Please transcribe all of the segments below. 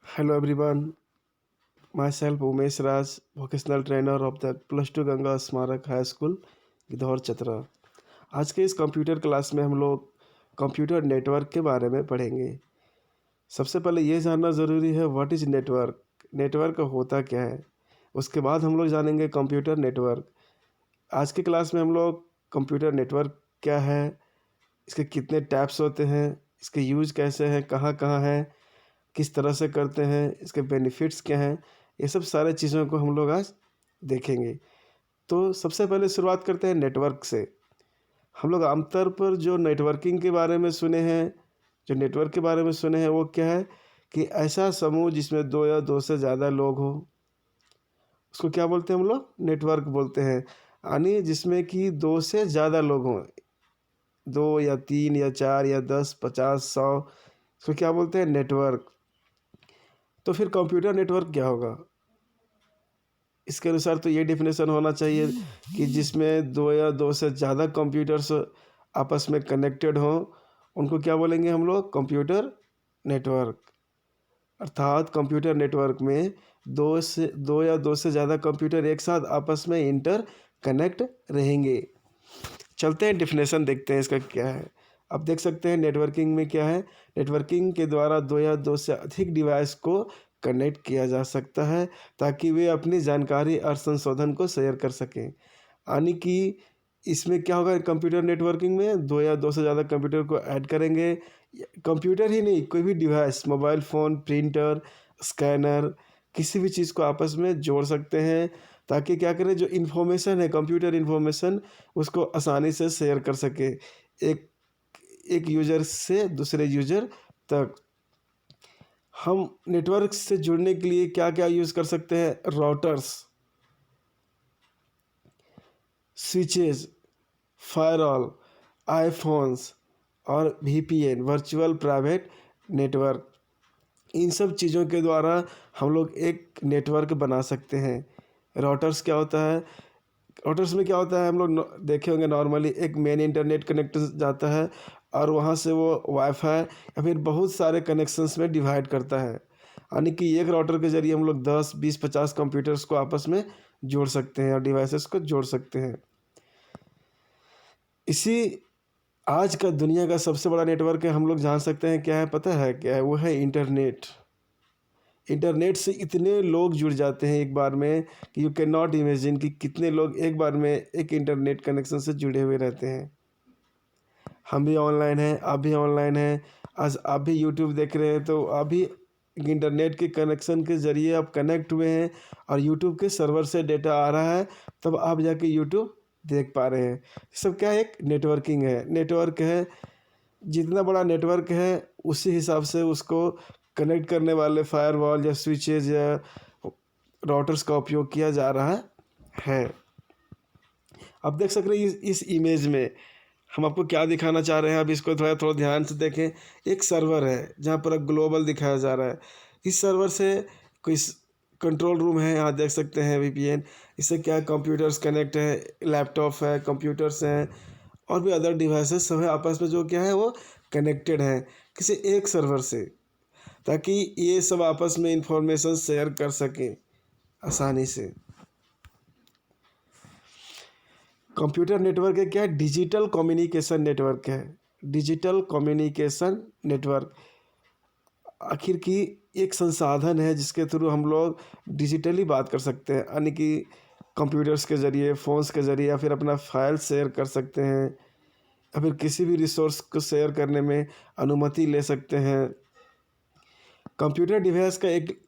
Hello everyone, myself Umesh Raj, vocational trainer of the +2 Ganga स्मारक high school Gidhaur Chatra. आज के इस कंप्यूटर क्लास में हम लोग कंप्यूटर नेटवर्क के बारे में पढ़ेंगे। सबसे पहले ये जानना ज़रूरी है व्हाट इज़ नेटवर्क, नेटवर्क होता क्या है। उसके बाद हम लोग जानेंगे कंप्यूटर नेटवर्क। आज की क्लास में हम लोग कंप्यूटर नेटवर्क क्या है, इसके कितने टैप्स होते हैं, इसके यूज कैसे हैं, कहाँ कहाँ है, किस तरह से करते हैं, इसके बेनिफिट्स क्या हैं, ये सब सारे चीज़ों को हम लोग आज देखेंगे। तो सबसे पहले शुरुआत करते हैं नेटवर्क से। हम लोग आमतौर पर जो नेटवर्किंग के बारे में सुने हैं, जो नेटवर्क के बारे में सुने हैं वो क्या है कि ऐसा समूह जिसमें दो या दो से ज़्यादा लोग हो, उसको क्या बोलते हैं हम लोग, नेटवर्क बोलते हैं। यानी जिसमें कि दो से ज़्यादा लोग हों, दो या तीन या चार या 10 50 100, इसको क्या बोलते हैं, नेटवर्क। तो फिर कंप्यूटर नेटवर्क क्या होगा, इसके अनुसार तो ये डेफिनेशन होना चाहिए कि जिसमें दो या दो से ज़्यादा कंप्यूटर्स आपस में कनेक्टेड हों, उनको क्या बोलेंगे हम लोग, कंप्यूटर नेटवर्क। अर्थात कंप्यूटर नेटवर्क में दो या दो से ज़्यादा कंप्यूटर एक साथ आपस में इंटर कनेक्ट रहेंगे। चलते हैं डेफिनेशन देखते हैं इसका क्या है। अब देख सकते हैं नेटवर्किंग में क्या है। नेटवर्किंग के द्वारा दो या दो से अधिक डिवाइस को कनेक्ट किया जा सकता है ताकि वे अपनी जानकारी और संशोधन को शेयर कर सकें। यानी कि इसमें क्या होगा, कंप्यूटर नेटवर्किंग में दो या दो से ज़्यादा कंप्यूटर को ऐड करेंगे। कंप्यूटर ही नहीं, कोई भी device, mobile phone, printer, scanner, किसी भी चीज़ को आपस में जोड़ सकते हैं ताकि क्या करें, जो इन्फॉर्मेशन है, कंप्यूटर इन्फॉर्मेशन, उसको आसानी से शेयर कर सके एक एक यूज़र से दूसरे यूज़र तक। हम नेटवर्क से जुड़ने के लिए क्या क्या यूज़ कर सकते हैं, राउटर्स, स्विचेस, फायरवॉल, आईफोन्स और वीपीएन, वर्चुअल प्राइवेट नेटवर्क। इन सब चीज़ों के द्वारा हम लोग एक नेटवर्क बना सकते हैं। राउटर्स क्या होता है, राउटर्स में क्या होता है, हम लोग देखे होंगे नॉर्मली एक मेन इंटरनेट कनेक्ट जाता है और वहाँ से वो वाईफाई या फिर बहुत सारे कनेक्शंस में डिवाइड करता है। यानी कि एक राउटर के ज़रिए हम लोग 10 20 50 कंप्यूटर्स को आपस में जोड़ सकते हैं और डिवाइसेस को जोड़ सकते हैं। इसी आज का दुनिया का सबसे बड़ा नेटवर्क है, हम लोग जान सकते हैं क्या है, पता है क्या है, वो है इंटरनेट। इंटरनेट से इतने लोग जुड़ जाते हैं एक बार में कि यू कैन नॉट इमेजिन कि कितने लोग एक बार में एक इंटरनेट कनेक्शन से जुड़े हुए रहते हैं। हम भी ऑनलाइन हैं, आप भी ऑनलाइन हैं। आज आप भी यूट्यूब देख रहे हैं तो आप भी इंटरनेट के कनेक्शन के ज़रिए आप कनेक्ट हुए हैं और यूट्यूब के सर्वर से डेटा आ रहा है, तब आप जाके यूट्यूब देख पा रहे हैं। ये सब क्या है, एक नेटवर्किंग है, नेटवर्क है। जितना बड़ा नेटवर्क है उसी हिसाब से उसको कनेक्ट करने वाले फायरवॉल या स्विचेज या राउटर्स का उपयोग किया जा रहा है। अब देख सकते हैं इस इमेज में हम आपको क्या दिखाना चाह रहे हैं। अब इसको थोड़ा थोड़ा ध्यान से देखें। एक सर्वर है जहाँ पर ग्लोबल दिखाया जा रहा है। इस सर्वर से कोई कंट्रोल रूम है, यहाँ देख सकते हैं वीपीएन। इससे क्या है, कंप्यूटर्स कनेक्ट है, लैपटॉप है, कंप्यूटर्स हैं और भी अदर डिवाइसेस सब है, आपस में जो क्या है वो कनेक्टेड हैं किसी एक सर्वर से, ताकि ये सब आपस में इंफॉर्मेशन शेयर कर सकें आसानी से। कंप्यूटर नेटवर्क है क्या है, डिजिटल कम्युनिकेशन नेटवर्क है। डिजिटल कम्युनिकेशन नेटवर्क आखिर की एक संसाधन है जिसके थ्रू हम लोग डिजिटली बात कर सकते हैं। यानी कि कंप्यूटर्स के ज़रिए, फ़ोन्स के ज़रिए या फिर अपना फाइल शेयर कर सकते हैं या फिर किसी भी रिसोर्स को शेयर करने में अनुमति ले सकते हैं। कंप्यूटर डिवाइस का एक,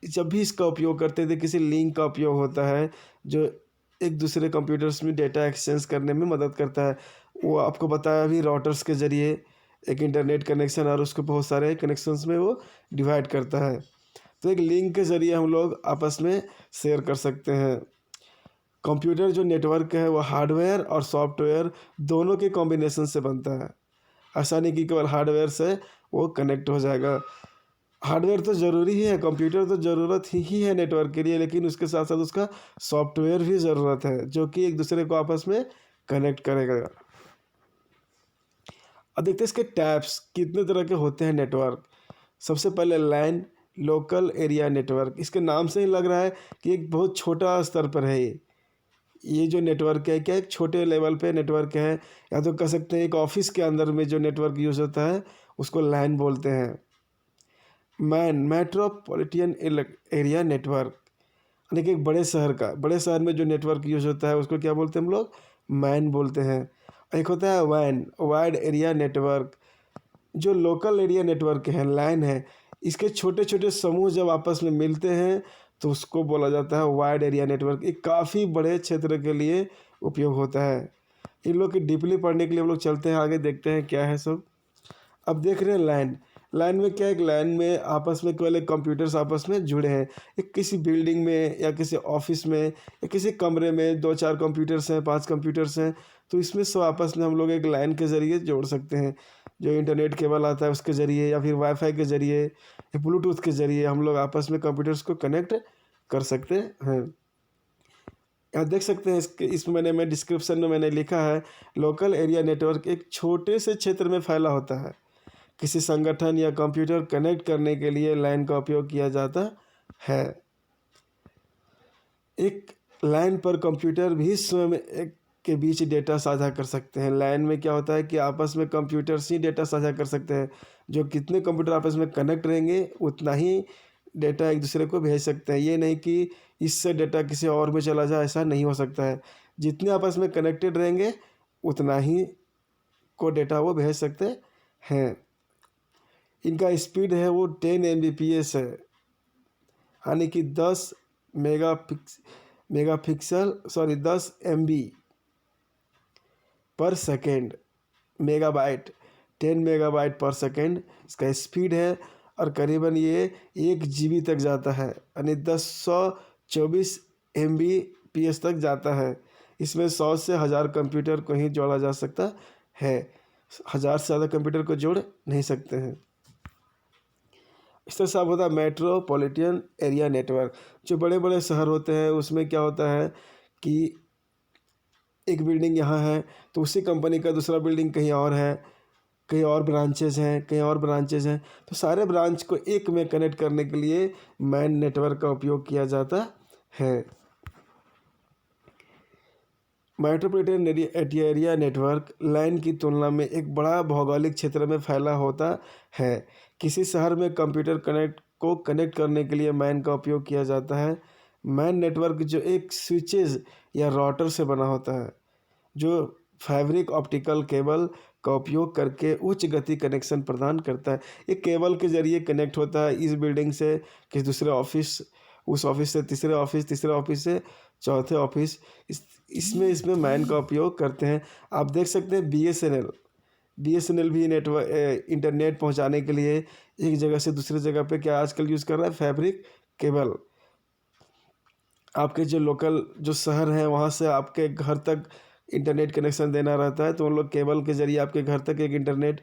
जब भी इसका उपयोग करते थे, किसी लिंक का उपयोग होता है जो एक दूसरे कंप्यूटर्स में डेटा एक्सचेंज करने में मदद करता है। वो आपको बताया भी, राउटर्स के ज़रिए एक इंटरनेट कनेक्शन और उसको बहुत सारे कनेक्शंस में वो डिवाइड करता है। तो एक लिंक के ज़रिए हम लोग आपस में शेयर कर सकते हैं। कंप्यूटर जो नेटवर्क है वो हार्डवेयर और सॉफ्टवेयर दोनों के कॉम्बिनेशन से बनता है। ऐसा नहीं कि केवल हार्डवेयर से वो कनेक्ट हो जाएगा। हार्डवेयर तो ज़रूरी ही है, कंप्यूटर तो ज़रूरत ही है नेटवर्क के लिए, लेकिन उसके साथ साथ उसका सॉफ्टवेयर भी ज़रूरत है जो कि एक दूसरे को आपस में कनेक्ट करेगा। अब देखते हैं इसके टैप्स कितने तरह के होते हैं नेटवर्क। सबसे पहले लैन, लोकल एरिया नेटवर्क। इसके नाम से ही लग रहा है कि एक बहुत छोटा स्तर पर है ये जो नेटवर्क है क्या एक छोटे लेवल पे नेटवर्क है, या तो कह सकते हैं एक ऑफिस के अंदर में जो नेटवर्क यूज़ होता है उसको लैन बोलते हैं। मेट्रोपॉलिटन एरिया नेटवर्क, यानी कि एक बड़े शहर में जो नेटवर्क यूज़ होता है उसको क्या बोलते हैं हम लोग, मैन बोलते हैं। एक होता है वैन, वाइड एरिया नेटवर्क। जो लोकल एरिया नेटवर्क है, लैन है, इसके छोटे छोटे समूह जब आपस में मिलते हैं तो उसको बोला जाता है वाइड एरिया नेटवर्क। ये काफ़ी बड़े क्षेत्र के लिए उपयोग होता है। इन लोग की डीपली पढ़ने के लिए हम लोग चलते हैं आगे, देखते हैं क्या है सब। अब देख रहे हैं लैन। लैन में क्या है, एक लैन में आपस में केवल कंप्यूटर्स आपस में जुड़े हैं। एक किसी बिल्डिंग में या किसी ऑफिस में या किसी कमरे में 2-4 कंप्यूटर्स हैं, 5 कंप्यूटर्स हैं, तो इसमें सब आपस में हम लोग एक लाइन के ज़रिए जोड़ सकते हैं। जो इंटरनेट केबल आता है उसके ज़रिए, या फिर वाईफाई के ज़रिए, या ब्लूटूथ के ज़रिए हम लोग आपस में कंप्यूटर्स को कनेक्ट कर सकते हैं। यहाँ देख सकते हैं इसमें मैं डिस्क्रिप्शन में मैंने लिखा है, लोकल एरिया नेटवर्क एक छोटे से क्षेत्र में फैला होता है। किसी संगठन या कंप्यूटर कनेक्ट करने के लिए लैन का उपयोग किया जाता है। एक लैन पर कंप्यूटर भी स्वयं एक के बीच डेटा साझा कर सकते हैं। लैन में क्या होता है कि आपस में कंप्यूटर्स ही डेटा साझा कर सकते हैं। जो कितने कंप्यूटर आपस में कनेक्ट रहेंगे उतना ही डेटा एक दूसरे को भेज सकते हैं। ये नहीं कि इससे डेटा किसी और में चला जाए, ऐसा नहीं हो सकता है। जितने आपस में कनेक्टेड रहेंगे उतना ही को डेटा वो भेज सकते हैं। इनका स्पीड है वो 10 Mbps है, यानी कि 10 MB पर सेकेंड, मेगाबाइट 10 मेगाबाइट पर सेकेंड इसका स्पीड है। और करीबन ये 1 GB तक जाता है, यानी 124 Mbps तक जाता है। इसमें 100 से 1000 कंप्यूटर को ही जोड़ा जा सकता है। 1000 से ज़्यादा कंप्यूटर को जोड़ नहीं सकते हैं। इस तरह से होता है मेट्रोपॉलिटन एरिया नेटवर्क। जो बड़े बड़े शहर होते हैं उसमें क्या होता है कि एक बिल्डिंग यहाँ है तो उसी कंपनी का दूसरा बिल्डिंग कहीं और है, कहीं और ब्रांचेज हैं, तो सारे ब्रांच को एक में कनेक्ट करने के लिए मैन नेटवर्क का उपयोग किया जाता है। मेट्रोपॉलिटन एरिया नेटवर्क लैन की तुलना में एक बड़ा भौगोलिक क्षेत्र में फैला होता है। किसी शहर में कंप्यूटर कनेक्ट करने के लिए मैन का उपयोग किया जाता है। मैन नेटवर्क जो एक स्विचेज या राउटर से बना होता है, जो फैब्रिक ऑप्टिकल केबल का उपयोग करके उच्च गति कनेक्शन प्रदान करता है। ये केबल के जरिए कनेक्ट होता है इस बिल्डिंग से किसी दूसरे ऑफिस, उस ऑफिस से तीसरे ऑफिस से चौथे ऑफिस। इसमें मैन का उपयोग करते हैं। आप देख सकते हैं BSNL भी इंटरनेट पहुंचाने के लिए एक जगह से दूसरी जगह पे क्या आजकल यूज़ कर रहा है, फैब्रिक केबल। आपके जो लोकल जो शहर हैं वहाँ से आपके घर तक इंटरनेट कनेक्शन देना रहता है, तो उन लोग केबल के ज़रिए आपके घर तक एक इंटरनेट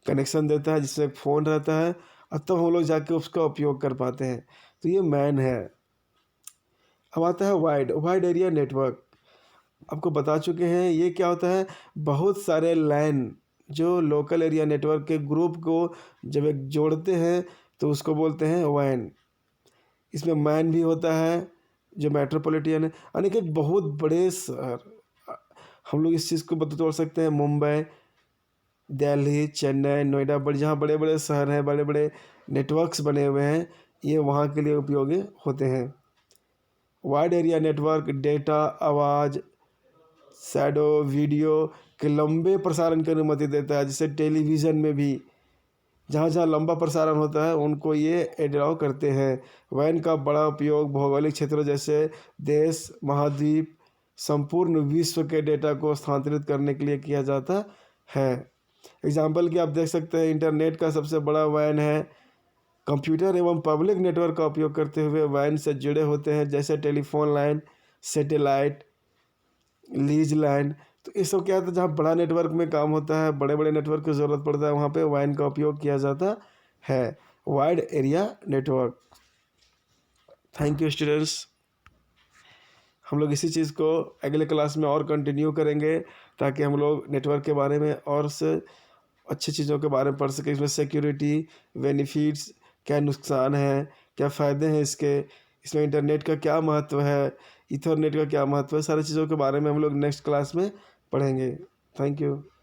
कनेक्शन देता है जिससे एक फ़ोन रहता है, और तब हम लोग जाके उसका उपयोग कर पाते हैं। तो ये मैन है। अब आता है वाइड एरिया नेटवर्क। आपको बता चुके हैं ये क्या होता है, बहुत सारे लैन जो लोकल एरिया नेटवर्क के ग्रुप को जब एक जोड़ते हैं तो उसको बोलते हैं वैन। इसमें मैन भी होता है जो मेट्रोपॉलिटन है, यानी कि बहुत बड़े शहर। हम लोग इस चीज़ को तोड़ सकते हैं, मुंबई, दिल्ली, चेन्नई, नोएडा, जहाँ बड़े बड़े शहर हैं, बड़े बड़े नेटवर्क्स बने हुए हैं, ये वहाँ के लिए उपयोगी होते हैं। वाइड एरिया नेटवर्क डेटा, आवाज़, शैडो, वीडियो के लंबे प्रसारण की अनुमति देता है। जैसे टेलीविज़न में भी जहाँ जहाँ लंबा प्रसारण होता है उनको ये एलाउ करते हैं। वैन का बड़ा उपयोग भौगोलिक क्षेत्रों जैसे देश, महाद्वीप, संपूर्ण विश्व के डेटा को स्थानांतरित करने के लिए किया जाता है। एग्जाम्पल की आप देख सकते हैं, इंटरनेट का सबसे बड़ा वैन है। कंप्यूटर एवं पब्लिक नेटवर्क का उपयोग करते हुए वैन से जुड़े होते हैं, जैसे telephone line, satellite, lease line. तो ये सब क्या होता है, जहाँ बड़ा नेटवर्क में काम होता है, बड़े बड़े नेटवर्क की ज़रूरत पड़ता है, वहाँ पे वैन का उपयोग किया जाता है, wide area network. Thank you students. हम लोग इसी चीज़ को अगले क्लास में और कंटिन्यू करेंगे ताकि हम लोग नेटवर्क के बारे में और से अच्छी चीज़ों के बारे में पढ़ सकें। इसमें सिक्योरिटी, बेनिफिट्स, क्या नुकसान है, क्या फ़ायदे हैं इसके, इसमें इंटरनेट का क्या महत्व है, ईथरनेट का क्या महत्व है, सारी चीज़ों के बारे में हम लोग नेक्स्ट क्लास में पढ़ेंगे। Thank you.